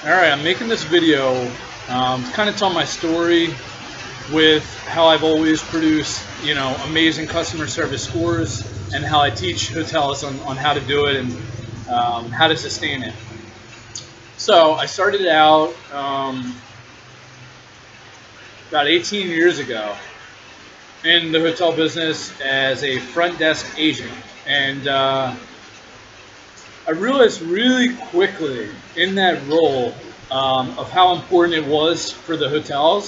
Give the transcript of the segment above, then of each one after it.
Alright, I'm making this video to kind of tell my story with how I've always produced, amazing customer service scores and how I teach hotels on how to do it and how to sustain it. So I started out about 18 years ago in the hotel business as a front desk agent. And I realized really quickly in that role of how important it was for the hotel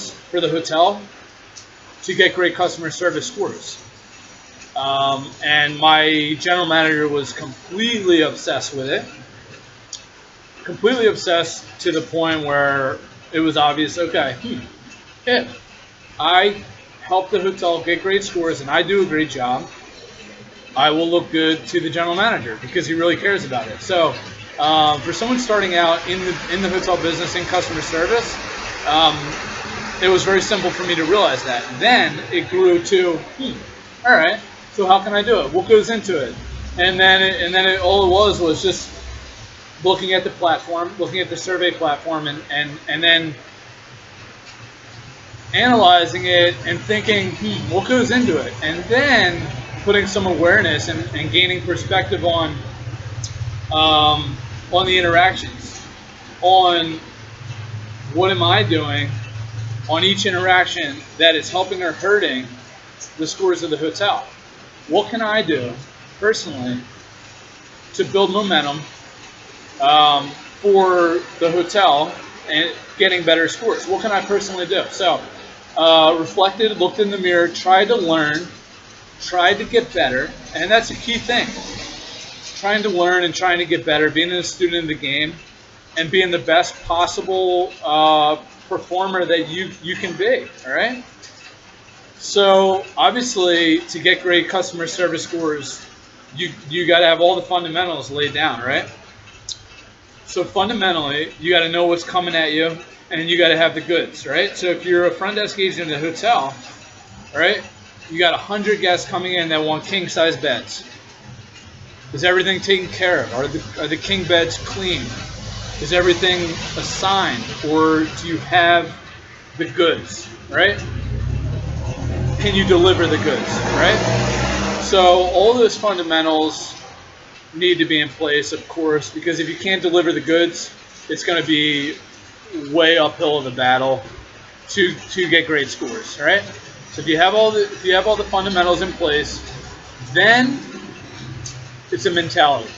to get great customer service scores. And my general manager was completely obsessed with it, completely obsessed to the point where it was obvious, okay, if I help the hotel get great scores and I do a great job, I will look good to the general manager because he really cares about it. So for someone starting out in the hotel business in customer service, it was very simple for me to realize that. Then it grew to, all right, so how can I do it? What goes into it? And then all it was just looking at the platform, looking at the survey platform, and then analyzing it and thinking, what goes into it? And then putting some awareness and gaining perspective on the interactions, on what am I doing on each interaction that is helping or hurting the scores of the hotel. What can I do personally to build momentum for the hotel and getting better scores? What can I personally do? So reflected, looked in the mirror, tried to learn, tried to get better, and that's a key thing. Trying to learn and trying to get better, being a student of the game, and being the best possible performer that you can be. All right. So obviously, to get great customer service scores, you got to have all the fundamentals laid down, right? So fundamentally, you got to know what's coming at you, and you got to have the goods, right? So if you're a front desk agent in a hotel, right, you got 100 guests coming in that want king size beds. Is everything taken care of? Are the king beds clean? Is everything assigned, or do you have the goods, right? Can you deliver the goods, right? So all those fundamentals need to be in place, of course, because if you can't deliver the goods, it's going to be way uphill of a battle to get great scores, right? So if you have all the fundamentals in place, then it's a mentality.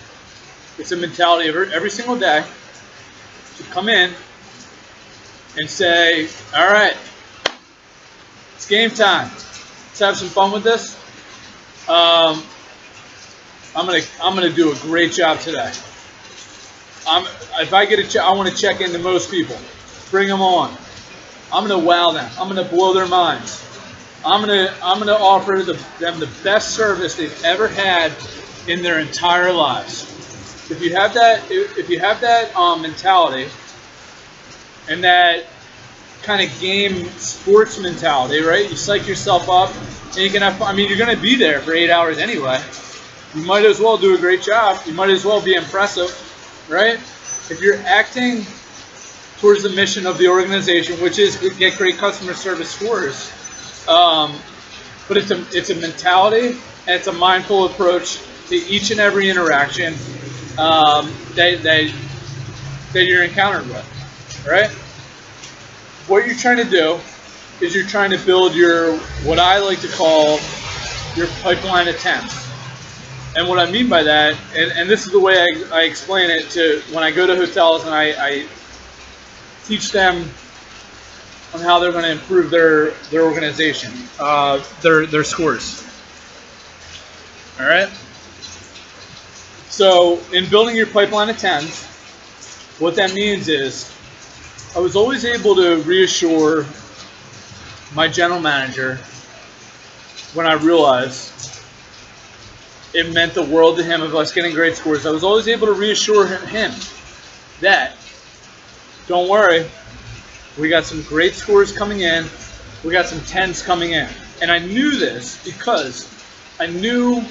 It's a mentality of every single day to come in and say, all right, it's game time. Let's have some fun with this. I'm gonna do a great job today. If I get I want to check into most people. Bring them on. I'm gonna wow them. I'm gonna blow their minds. I'm gonna offer them the best service they've ever had in their entire lives. If you have that mentality and that kind of game sports mentality, right? You psych yourself up, and you can have fun. I mean, you're going to be there for 8 hours anyway. You might as well do a great job. You might as well be impressive, right? If you're acting towards the mission of the organization, which is to get great customer service scores, but it's a mentality and it's a mindful approach to each and every interaction that you're encountered with, right? What you're trying to do is you're trying to build your, what I like to call, your pipeline attempts. And what I mean by that, and this is the way I explain it to when I go to hotels and I teach them on how they're going to improve their organization, their scores. All right. So in building your pipeline of 10s, what that means is I was always able to reassure my general manager when I realized it meant the world to him of us getting great scores. I was always able to reassure him that, don't worry, we got some great scores coming in, we got some 10s coming in. And I knew this because I knew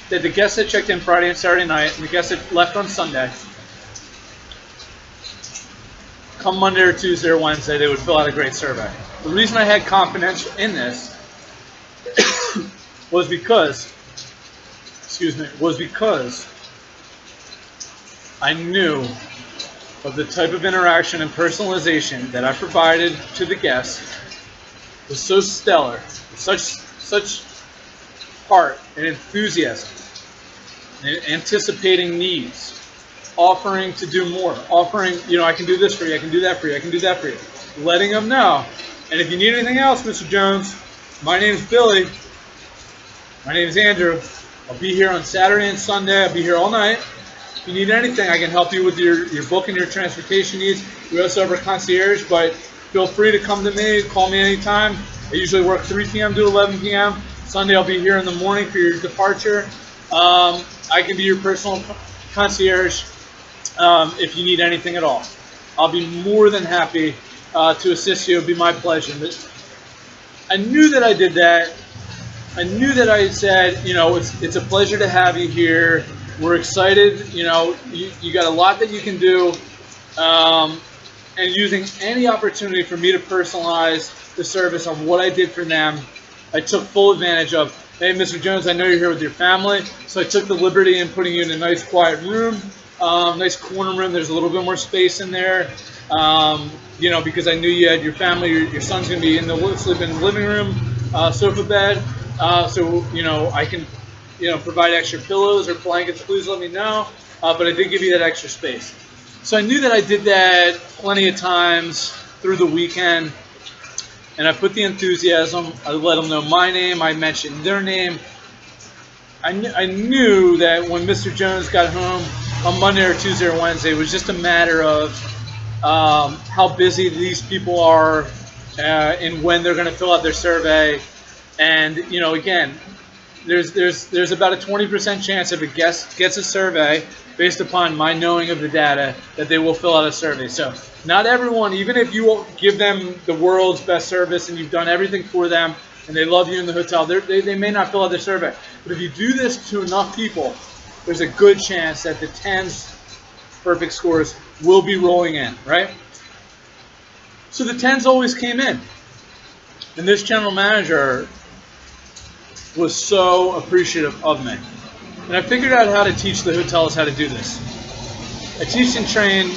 that the guests that checked in Friday and Saturday night and the guests that left on Sunday, come Monday or Tuesday or Wednesday, they would fill out a great survey. The reason I had confidence in this was because I knew of the type of interaction and personalization that I provided to the guests was so stellar, such heart and enthusiasm, and anticipating needs, offering to do more, offering, I can do this for you, I can do that for you, I can do that for you, letting them know. And if you need anything else, Mr. Jones, my name's Billy, my name's Andrew, I'll be here on Saturday and Sunday, I'll be here all night. If you need anything, I can help you with your book and your transportation needs. We also have our concierge, but feel free to come to me, call me anytime. I usually work 3 p.m. to 11 p.m. Sunday I'll be here in the morning for your departure. I can be your personal concierge if you need anything at all. I'll be more than happy to assist you. It'll be my pleasure. But I knew that I did that. I knew that I said, it's a pleasure to have you here. We're excited. You got a lot that you can do. And using any opportunity for me to personalize the service on what I did for them, I took full advantage of. Hey, Mr. Jones, I know you're here with your family, so I took the liberty in putting you in a nice quiet room, nice corner room. There's a little bit more space in there, because I knew you had your family. Your son's going to be sleeping in the living room, sofa bed. So I can, provide extra pillows or blankets. Please let me know. But I did give you that extra space. So I knew that I did that plenty of times through the weekend. And I put the enthusiasm. I let them know my name. I mentioned their name. I knew that when Mr. Jones got home on Monday or Tuesday or Wednesday, it was just a matter of how busy these people are and when they're going to fill out their survey. And again, there's about a 20% chance if a guest gets a survey based upon my knowing of the data that they will fill out a survey. So not everyone, even if you give them the world's best service and you've done everything for them and they love you in the hotel, they may not fill out their survey. But if you do this to enough people, there's a good chance that the 10s perfect scores will be rolling in, right? So the 10s always came in. And this general manager was so appreciative of me. And I figured out how to teach the hotels how to do this. I teach and train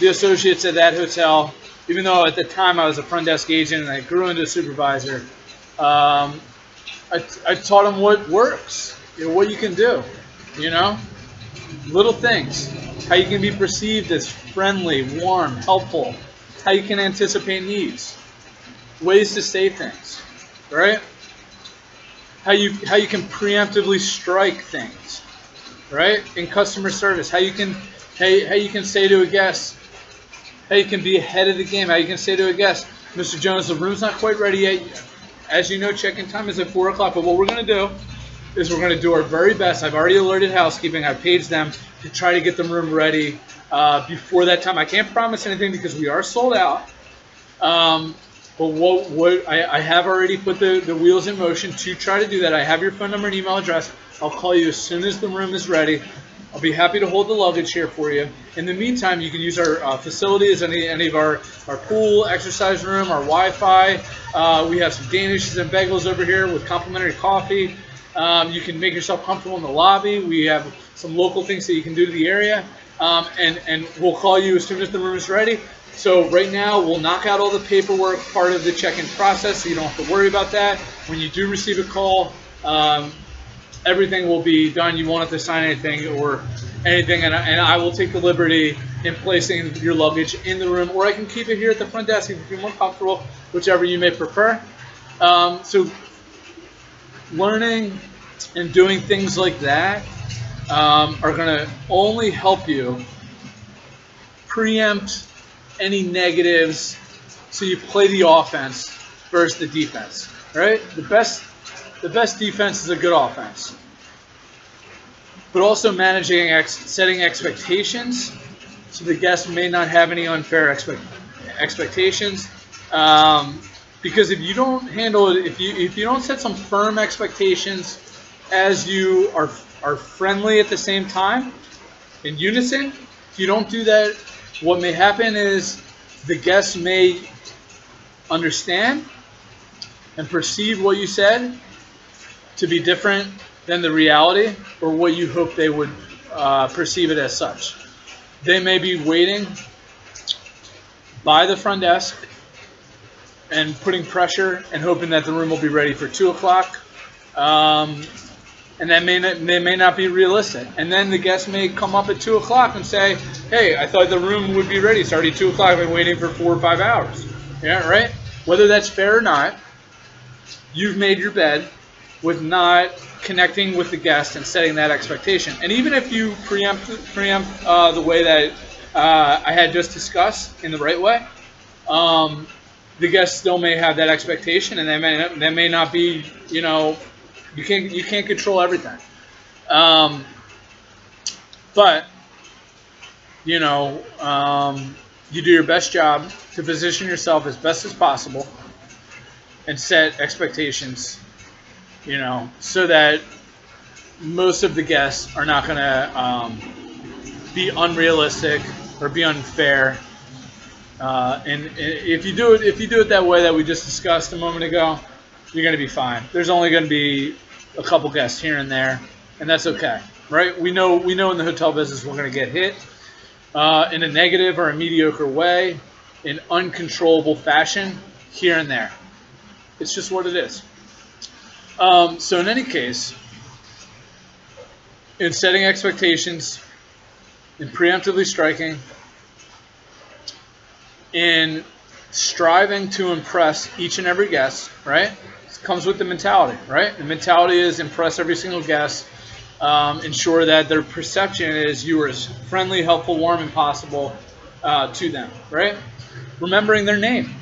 the associates at that hotel, even though at the time I was a front desk agent and I grew into a supervisor. I taught them what works, what you can do, little things, how you can be perceived as friendly, warm, helpful, how you can anticipate needs, ways to say things, right? How you can preemptively strike things, right? In customer service, how you can say to a guest, how you can be ahead of the game, how you can say to a guest, Mr. Jones, the room's not quite ready yet. As you know, check-in time is at 4 o'clock, but what we're going to do is we're going to do our very best. I've already alerted housekeeping. I've paged them to try to get the room ready before that time. I can't promise anything because we are sold out. But I have already put the wheels in motion to try to do that. I have your phone number and email address. I'll call you as soon as the room is ready. I'll be happy to hold the luggage here for you. In the meantime, you can use our facilities, any of our pool, exercise room, our Wi-Fi. We have some Danishes and bagels over here with complimentary coffee. You can make yourself comfortable in the lobby. We have some local things that you can do to the area. And we'll call you as soon as the room is ready. So right now, we'll knock out all the paperwork part of the check-in process, so you don't have to worry about that. When you do receive a call, everything will be done. You won't have to sign anything or anything, and I will take the liberty in placing your luggage in the room, or I can keep it here at the front desk if you feel more comfortable, whichever you may prefer. So learning and doing things like that are going to only help you preempt any negatives, so you play the offense versus the defense, right? The best defense is a good offense. But also managing, setting expectations, so the guest may not have any unfair expectations. Because if you don't handle it, if you don't set some firm expectations as you are friendly at the same time, in unison, if you don't do that, what may happen is The guests may understand and perceive what you said to be different than the reality or what you hope they would perceive it as such. They may be waiting by the front desk and putting pressure and hoping that the room will be ready for 2 o'clock. And that may not be realistic. And then the guest may come up at 2 o'clock and say, hey, I thought the room would be ready. It's already 2 o'clock. I've been waiting for 4 or 5 hours. Yeah, right? Whether that's fair or not, you've made your bed with not connecting with the guest and setting that expectation. And even if you preempt the way that I had just discussed in the right way, the guests still may have that expectation, and they may not be, you can't control everything. But you do your best job to position yourself as best as possible and set expectations, so that most of the guests are not going to be unrealistic or be unfair. And if you do it that way that we just discussed a moment ago, you're going to be fine. There's only going to be a couple guests here and there, and that's okay, right? We know in the hotel business we're going to get hit in a negative or a mediocre way, in uncontrollable fashion, here and there. It's just what it is. So in any case, in setting expectations, in preemptively striking, in striving to impress each and every guest, right? It comes with the mentality, right? The mentality is impress every single guest, ensure that their perception is you are as friendly, helpful, warm, and possible to them, right? Remembering their name.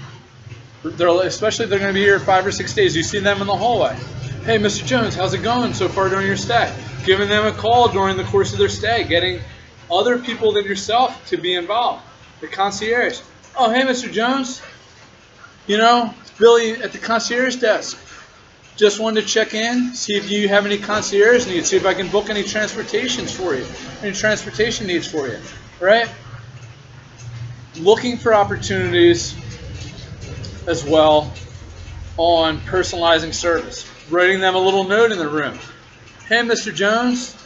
Especially if they're going to be here 5 or 6 days. You see them in the hallway. Hey, Mr. Jones, how's it going so far during your stay? Giving them a call during the course of their stay. Getting other people than yourself to be involved. The concierge. Oh, hey, Mr. Jones. It's Billy at the concierge desk. Just wanted to check in, see if you have any concierge needs, see if I can book any transportations for you, any transportation needs for you, right? Looking for opportunities as well on personalizing service. Writing them a little note in the room. Hey, Mr. Jones,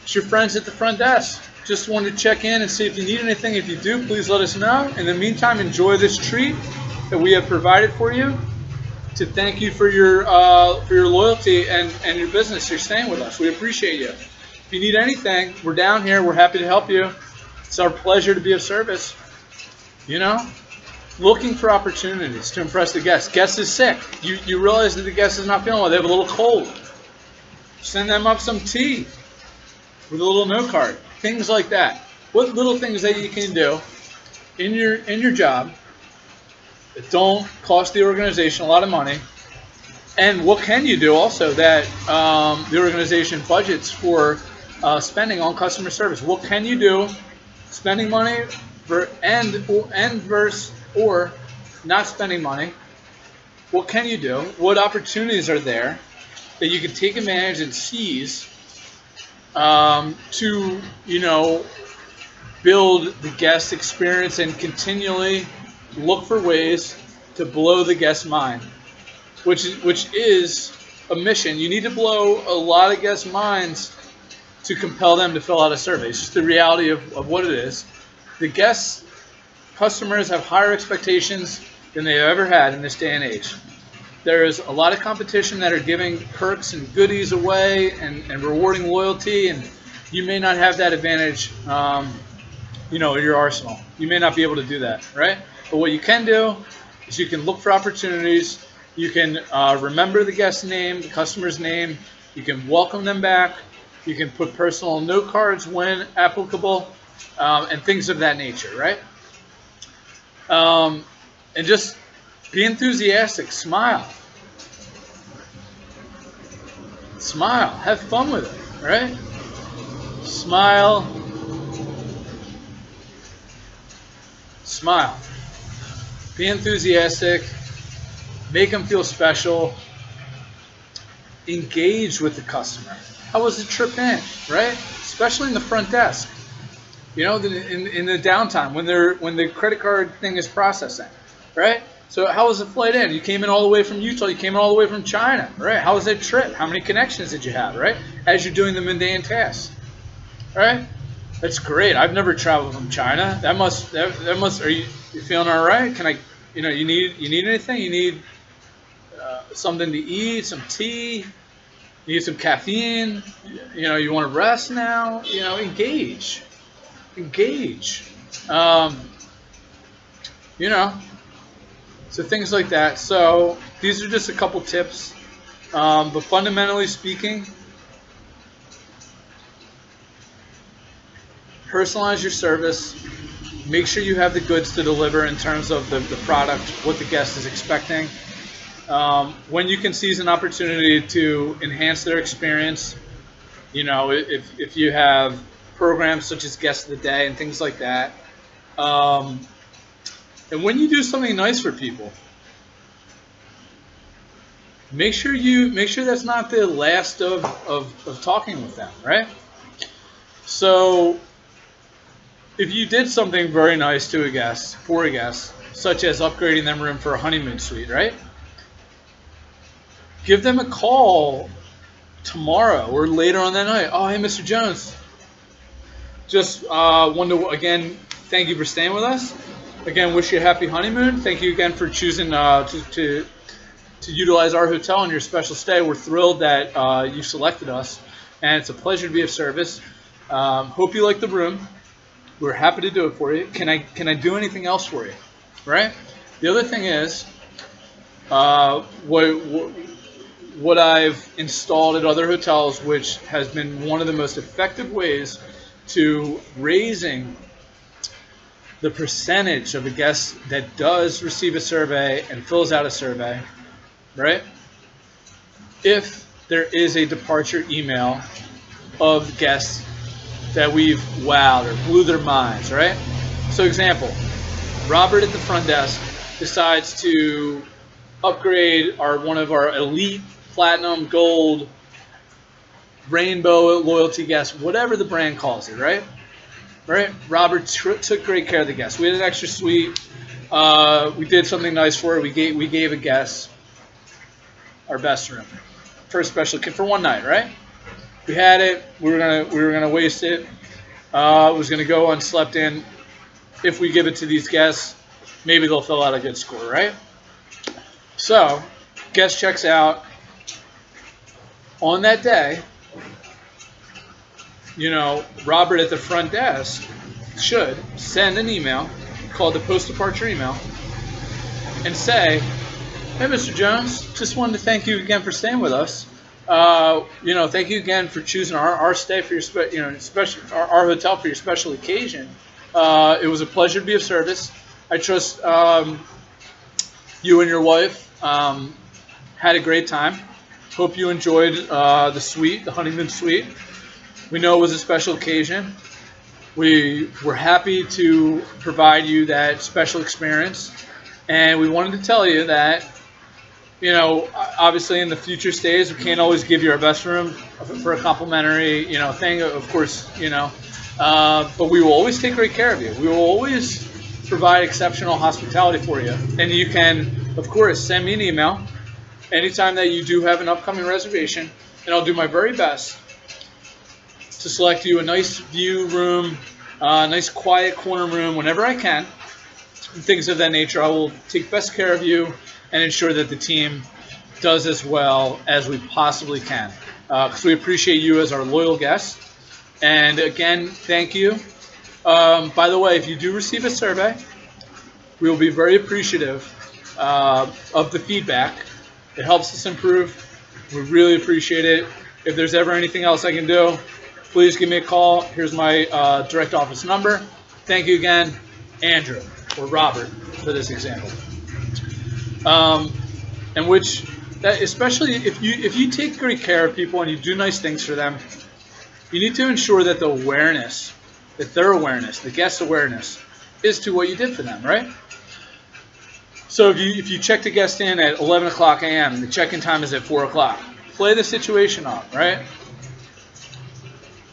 it's your friends at the front desk. Just wanted to check in and see if you need anything. If you do, please let us know. In the meantime, enjoy this treat that we have provided for you to thank you for your loyalty and your business. You're staying with us. We appreciate you. If you need anything, we're down here. We're happy to help you. It's our pleasure to be of service. Looking for opportunities to impress the guest. Guest is sick. You realize that the guest is not feeling well. They have a little cold. Send them up some tea with a little note card. Things like that. What little things that you can do in your job that don't cost the organization a lot of money, and what can you do also that the organization budgets for spending on customer service? What can you do spending money versus or not spending money? What can you do? What opportunities are there that you can take advantage and seize to build the guest experience and continually look for ways to blow the guest's mind, which is a mission. You need to blow a lot of guests' minds to compel them to fill out a survey. It's just the reality of what it is. The customers have higher expectations than they've ever had in this day and age. There is a lot of competition that are giving perks and goodies away and rewarding loyalty, and you may not have that advantage in your arsenal. You may not be able to do that, right? But what you can do is you can look for opportunities. You can remember the guest's name, the customer's name. You can welcome them back. You can put personal note cards when applicable, and things of that nature, right? And just be enthusiastic. Smile. Have fun with it, right? Smile. Be enthusiastic. Make them feel special. Engage with the customer. How was the trip in, right? Especially in the front desk. You know, in the downtime when the credit card thing is processing, right? So how was the flight in? You came in all the way from Utah. You came in all the way from China, right? How was that trip? How many connections did you have, right? As you're doing the mundane tasks, right? That's great. I've never traveled from China. That must. Are you feeling all right? Can I? You need anything? You need something to eat, some tea. You need some caffeine. You want to rest now. Engage. Um, you know, so things like that. So these are just a couple tips. But fundamentally speaking, personalize your service. Make sure you have the goods to deliver in terms of the product, what the guest is expecting. When you can seize an opportunity to enhance their experience, if you have programs such as Guest of the Day and things like that. And when you do something nice for people, make sure that's not the last of talking with them, right? So if you did something very nice to a guest, for a guest, such as upgrading them room for a honeymoon suite, right? Give them a call tomorrow or later on that night. Oh, hey, Mr. Jones. Just wanted to, again, thank you for staying with us. Again, wish you a happy honeymoon. Thank you again for choosing to utilize our hotel on your special stay. We're thrilled that you selected us, and it's a pleasure to be of service. Hope you like the room. We're happy to do it for you. Can I do anything else for you? Right? The other thing is, what I've installed at other hotels, which has been one of the most effective ways to raising the percentage of a guest that does receive a survey and fills out a survey, right? If there is a departure email of guests that we've wowed or blew their minds, right? So example, Robert at the front desk decides to upgrade one of our elite platinum, gold, rainbow loyalty guests, whatever the brand calls it, right? Right? Robert took great care of the guests. We had an extra suite. We did something nice for it. We gave a guest our best room for a special for one night, right? We had it. We were gonna waste it. It was gonna go unslept in. If we give it to these guests, maybe they'll fill out a good score, right? So, guest checks out. On that day, Robert at the front desk should send an email called the post-departure email and say, "Hey, Mr. Jones, just wanted to thank you again for staying with us. Thank you again for choosing our stay for your special our hotel for your special occasion. It was a pleasure to be of service. I trust you and your wife had a great time. Hope you enjoyed the suite, the honeymoon suite. We know it was a special occasion. We were happy to provide you that special experience, and we wanted to tell you that, obviously in the future stays, we can't always give you our best room for a complimentary, thing, of course, but we will always take great care of you. We will always provide exceptional hospitality for you, and you can, of course, send me an email anytime that you do have an upcoming reservation, and I'll do my very best to select you a nice view room, a nice quiet corner room whenever I can, and things of that nature. I will take best care of you and ensure that the team does as well as we possibly can, because we appreciate you as our loyal guests. And again, thank you. By the way, if you do receive a survey, we will be very appreciative of the feedback. It helps us improve. We really appreciate it. If there's ever anything else I can do, please give me a call. Here's my direct office number. Thank you again, Andrew, or Robert, for this example. Especially if you take great care of people and you do nice things for them, you need to ensure that their awareness, the guest's awareness, is to what you did for them, right? So if you check the guest in at 11 o'clock a.m., the check-in time is at 4 o'clock, play the situation up, right?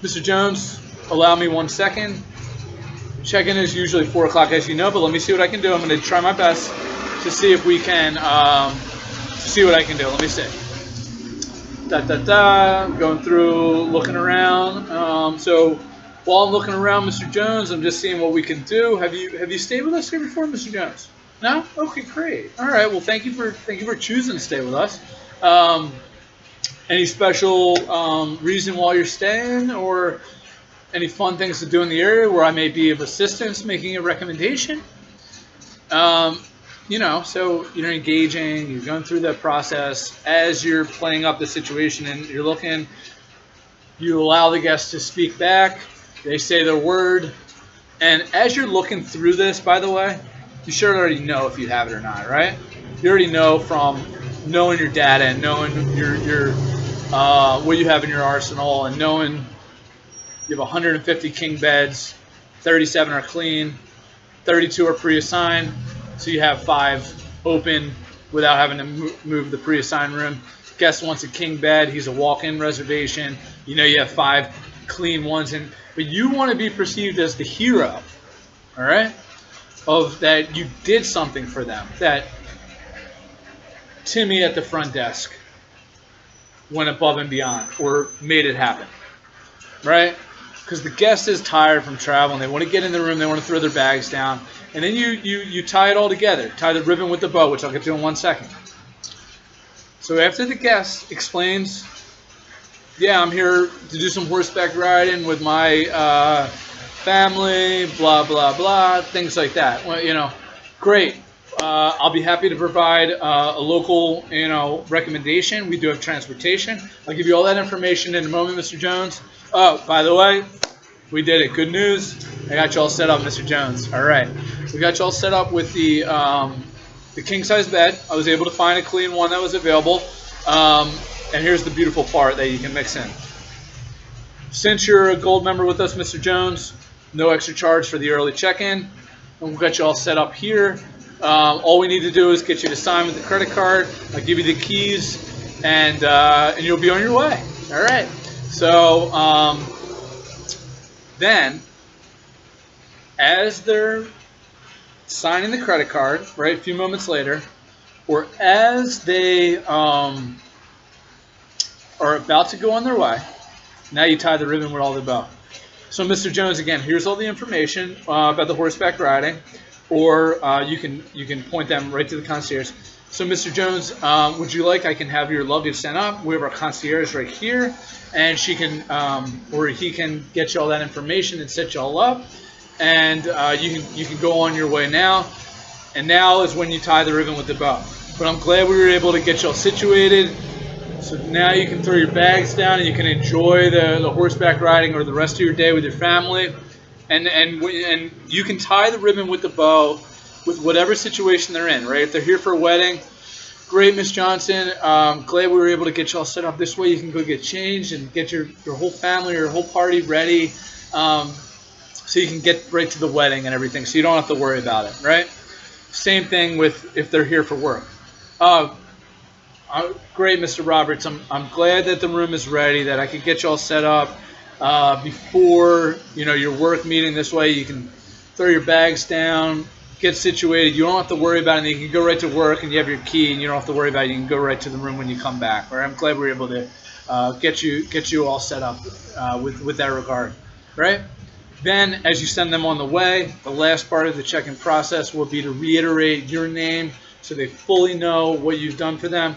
Mr. Jones, allow me 1 second. Check-in is usually 4 o'clock, as you know, but let me see what I can do. I'm going to try my best to see if we can, see what I can do. Let me see. I'm going through, looking around. So while I'm looking around, Mr. Jones, I'm just seeing what we can do. Have you stayed with us here before, Mr. Jones? No? Okay, great. All right. Well, thank you for choosing to stay with us. Any special reason while you're staying, or any fun things to do in the area where I may be of assistance, making a recommendation? So you're engaging, you're going through that process as you're playing up the situation, and you're looking. You allow the guests to speak back. They say their word, and as you're looking through this, by the way, you should already know if you have it or not, right? You already know from knowing your data and knowing your what you have in your arsenal, and knowing you have 150 king beds, 37 are clean, 32 are pre-assigned, so you have 5 open without having to move the pre-assigned room. Guest wants a king bed, he's a walk-in reservation. You know you have 5 clean ones, but you want to be perceived as the hero, all right? Of that you did something for them, that Timmy at the front desk went above and beyond or made it happen, right? Because the guest is tired from traveling. They want to get in the room. They want to throw their bags down. And then you tie it all together. Tie the ribbon with the bow, which I'll get to in 1 second. So after the guest explains, yeah, I'm here to do some horseback riding with my family, blah, blah, blah, things like that. Well, great. I'll be happy to provide a local, recommendation. We do have transportation. I'll give you all that information in a moment, Mr. Jones. Oh, by the way, we did it. Good news. I got you all set up, Mr. Jones. All right. We got you all set up with the king-size bed. I was able to find a clean one that was available. And here's the beautiful part that you can mix in. Since you're a gold member with us, Mr. Jones, no extra charge for the early check-in. And we'll get you all set up here. All we need to do is get you to sign with the credit card. I'll give you the keys, and you'll be on your way. All right. So then, as they're signing the credit card, right, a few moments later, or as they are about to go on their way, now you tie the ribbon with all the bow. So, Mr. Jones, again, here's all the information about the horseback riding, or you can point them right to the concierge. So, Mr. Jones, would you like? I can have your luggage sent up. We have our concierge right here, and she can, or he can get you all that information and set you all up, and you can go on your way now. And now is when you tie the ribbon with the bow. But I'm glad we were able to get you all situated. So now you can throw your bags down and you can enjoy the horseback riding or the rest of your day with your family. And you can tie the ribbon with the bow with whatever situation they're in, right? If they're here for a wedding, great, Miss Johnson. Glad we were able to get you all set up this way. You can go get changed and get your whole family or your whole party ready, so you can get right to the wedding and everything, so you don't have to worry about it, right? Same thing with if they're here for work. Great, Mr. Roberts. I'm glad that the room is ready, that I could get you all set up before your work meeting. This way you can throw your bags down, get situated. You don't have to worry about it. You can go right to work, and you have your key, and you don't have to worry about it. You can go right to the room when you come back. Right? I'm glad we were able to get you all set up with that regard. Right? Then, as you send them on the way, the last part of the check-in process will be to reiterate your name so they fully know what you've done for them.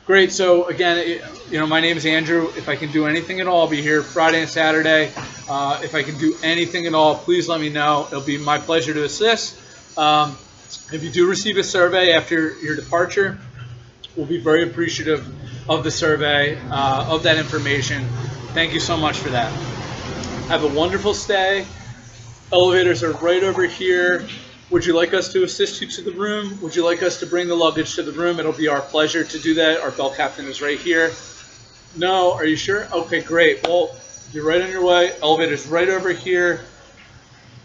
Great. So again, my name is Andrew. If I can do anything at all, I'll be here Friday and Saturday. If I can do anything at all, please let me know. It'll be my pleasure to assist. If you do receive a survey after your departure, we'll be very appreciative of the survey, of that information. Thank you so much for that. Have a wonderful stay. Elevators are right over here. Would you like us to assist you to the room? Would you like us to bring the luggage to the room? It'll be our pleasure to do that. Our bell captain is right here. No? Are you sure? Okay, great. Well, you're right on your way. Elevator's right over here.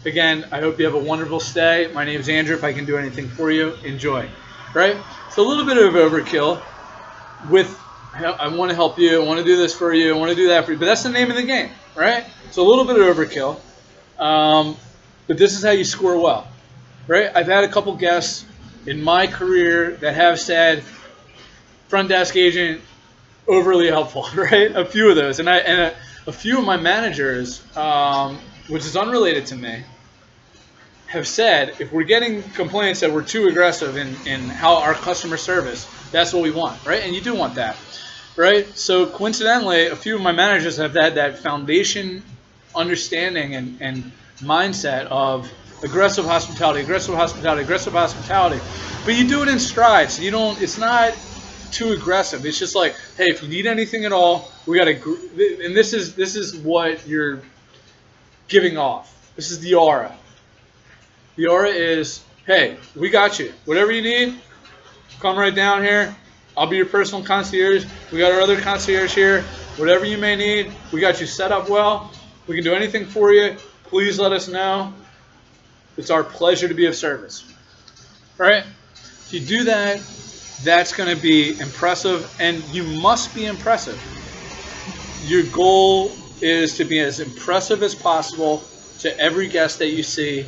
Again, I hope you have a wonderful stay. My name is Andrew. If I can do anything for you, enjoy. Right? It's a little bit of overkill. I want to help you. I want to do this for you. I want to do that for you. But that's the name of the game, right? It's a little bit of overkill. but this is how you score well, right? I've had a couple guests in my career that have said front desk agent overly helpful, right? A few of those, and a few of my managers, which is unrelated to me, have said if we're getting complaints that we're too aggressive in how our customer service, that's what we want, right? And you do want that, right? So coincidentally, a few of my managers have had that foundation understanding and mindset of aggressive hospitality, aggressive hospitality, aggressive hospitality. But you do it in strides. You don't. It's not too aggressive. It's just like, hey, if you need anything at all, we got to. And this is what you're giving off. This is the aura. The aura is, hey, we got you. Whatever you need, come right down here. I'll be your personal concierge. We got our other concierge here. Whatever you may need, we got you set up well. We can do anything for you. Please let us know. It's our pleasure to be of service. All right? If you do that, that's going to be impressive, and you must be impressive. Your goal is to be as impressive as possible to every guest that you see.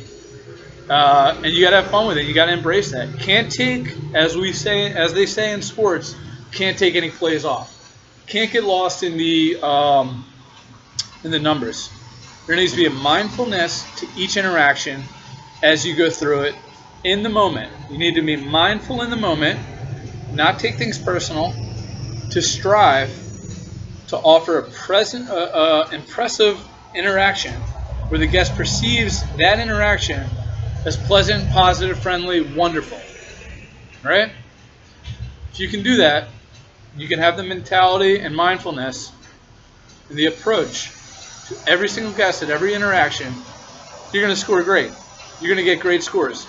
And you gotta have fun with it. You gotta embrace that. Can't take, as they say in sports, can't take any plays off. Can't get lost in the numbers. There needs to be a mindfulness to each interaction as you go through it in the moment. You need to be mindful in the moment, not take things personal, to strive to offer a impressive interaction where the guest perceives that interaction as pleasant, positive, friendly, wonderful. Right? If you can do that, you can have the mentality and mindfulness and the approach to every single guest at every interaction, you're going to score great. You're going to get great scores.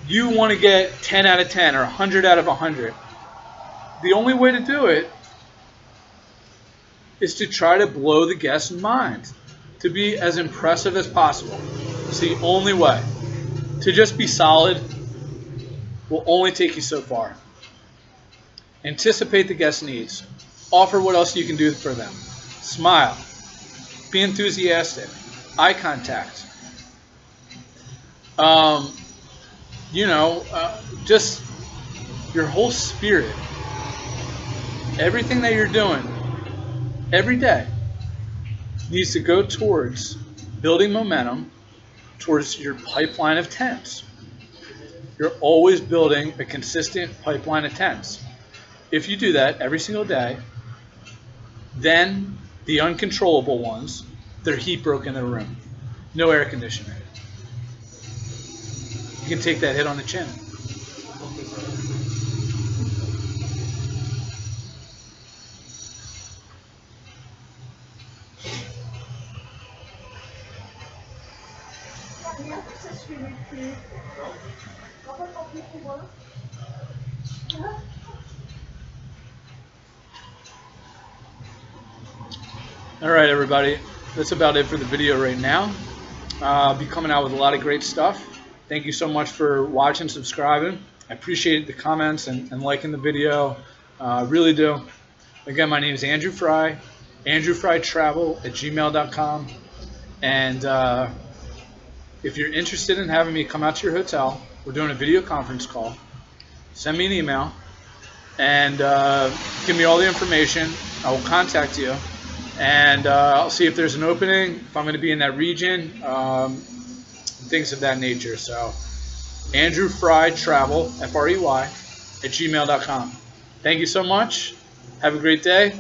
You want to get 10 out of 10 or 100 out of 100. The only way to do it is to try to blow the guest's mind, to be as impressive as possible. It's the only way. To just be solid will only take you so far. Anticipate the guest's needs. Offer what else you can do for them. Smile. Be enthusiastic. Eye contact. Just your whole spirit. Everything that you're doing every day needs to go towards building momentum towards your pipeline of tens. You're always building a consistent pipeline of tens. If you do that every single day, then the uncontrollable ones, they're heat broke in the room. No air conditioning. You can take that hit on the chin. All right, everybody. That's about it for the video right now. I'll be coming out with a lot of great stuff. Thank you so much for watching, subscribing. I appreciate the comments and liking the video. Really do. Again, my name is Andrew Fry, andrewfrytravel@gmail.com. And if you're interested in having me come out to your hotel, we're doing a video conference call. Send me an email and give me all the information. I will contact you. And I'll see if there's an opening, if I'm going to be in that region, things of that nature. So, Andrew Fry Travel, Frey, @gmail.com. Thank you so much. Have a great day.